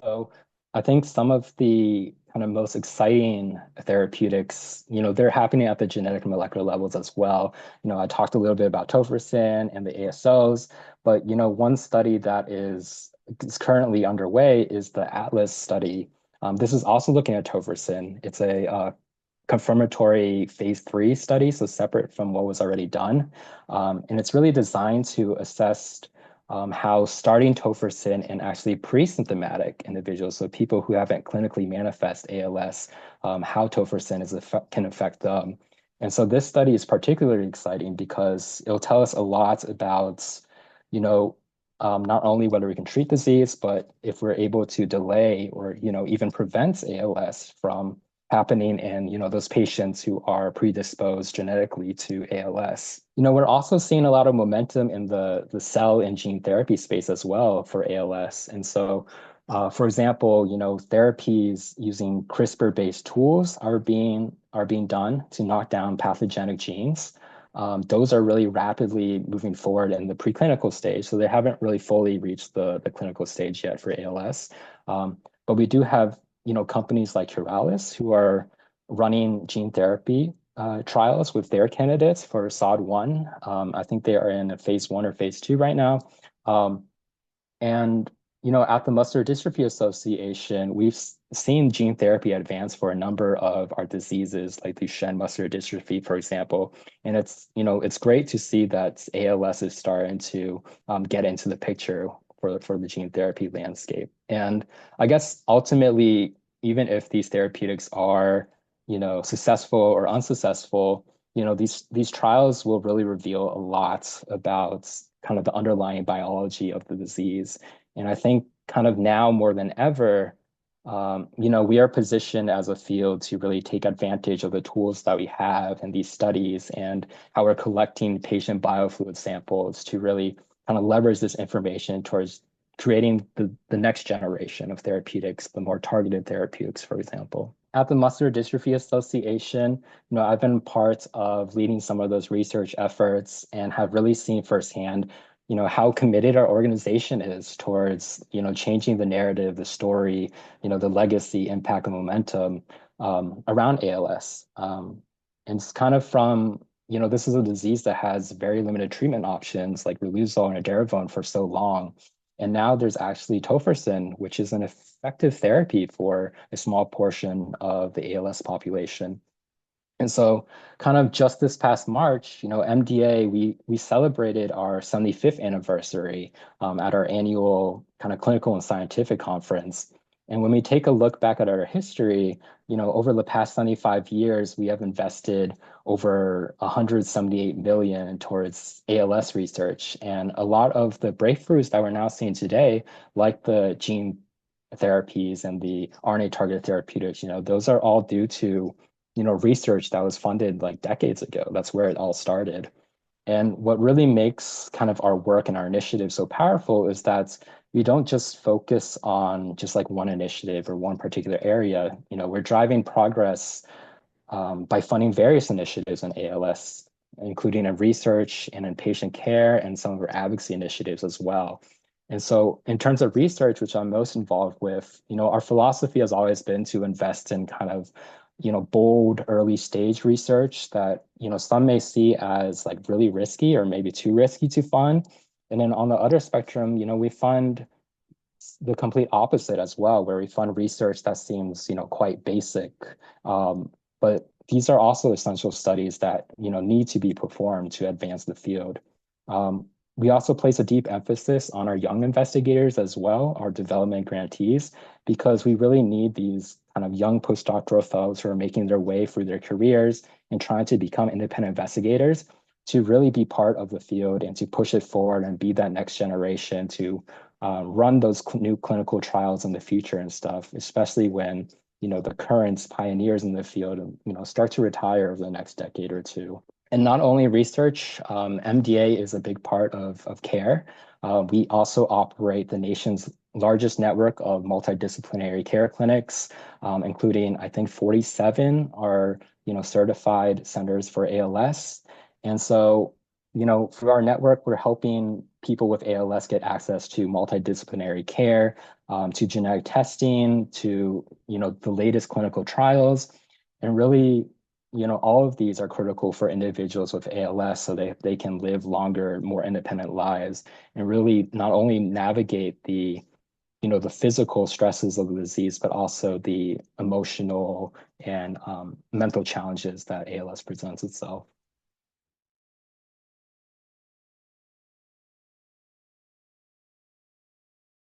So I think some of the kind of most exciting therapeutics, they're happening at the genetic and molecular levels as well. I talked a little bit about tofersen and the ASOs, but one study that is currently underway is the ATLAS study. This is also looking at tofersen. It's a confirmatory phase 3 study, so separate from what was already done. And it's really designed to assess how starting tofersen in actually pre-symptomatic individuals, so people who haven't clinically manifest ALS, how tofersen can affect them. And so this study is particularly exciting because it'll tell us a lot about, not only whether we can treat disease, but if we're able to delay or, even prevent ALS from happening in those patients who are predisposed genetically to ALS. We're also seeing a lot of momentum in the cell and gene therapy space as well for ALS. And so, for example, therapies using CRISPR-based tools are being done to knock down pathogenic genes. Those are really rapidly moving forward in the preclinical stage, so they haven't really fully reached the clinical stage yet for ALS. But we do have companies like Neurology who are running gene therapy trials with their candidates for SOD1. I think they are in a phase 1 or phase 2 right now. And at the Muscular Dystrophy Association, we've seen gene therapy advance for a number of our diseases, like Duchenne muscular dystrophy, for example. And it's great to see that ALS is starting to get into the picture for the gene therapy landscape. And I guess ultimately, even if these therapeutics are, successful or unsuccessful, these trials will really reveal a lot about kind of the underlying biology of the disease. And I think kind of now more than ever, we are positioned as a field to really take advantage of the tools that we have in these studies and how we're collecting patient biofluid samples to really kind of leverage this information towards creating the next generation of therapeutics, the more targeted therapeutics, for example. At the Muscular Dystrophy Association, I've been part of leading some of those research efforts and have really seen firsthand, how committed our organization is towards, changing the narrative, the story, the legacy, impact, and momentum around ALS. And it's kind of from, this is a disease that has very limited treatment options like riluzole and edaravone for so long. And now there's actually tofersen, which is an effective therapy for a small portion of the ALS population. And so kind of just this past March, MDA, we celebrated our 75th anniversary at our annual kind of clinical and scientific conference. And when we take a look back at our history, over the past 75 years, we have invested over 178 million towards ALS research. And a lot of the breakthroughs that we're now seeing today, like the gene therapies and the RNA targeted therapeutics, those are all due to, research that was funded like decades ago. That's where it all started. And what really makes kind of our work and our initiative so powerful is that we don't just focus on just like one initiative or one particular area. We're driving progress by funding various initiatives in ALS, including in research and in patient care and some of our advocacy initiatives as well. And so in terms of research, which I'm most involved with, our philosophy has always been to invest in kind of bold early stage research that, some may see as like really risky or maybe too risky to fund. And then on the other spectrum, we fund the complete opposite as well, where we fund research that seems, quite basic. But these are also essential studies that, need to be performed to advance the field. We also place a deep emphasis on our young investigators as well, our development grantees, because we really need these kind of young postdoctoral fellows who are making their way through their careers and trying to become independent investigators to really be part of the field and to push it forward and be that next generation to run those new clinical trials in the future and stuff, especially when, the current pioneers in the field, start to retire over the next decade or two. And not only research, MDA is a big part of care. We also operate the nation's largest network of multidisciplinary care clinics, including, I think, 47 are, certified centers for ALS. And so, through our network, we're helping people with ALS get access to multidisciplinary care, to genetic testing, to, the latest clinical trials. And really, all of these are critical for individuals with ALS so they can live longer, more independent lives and really not only navigate the physical stresses of the disease, but also the emotional and mental challenges that ALS presents itself.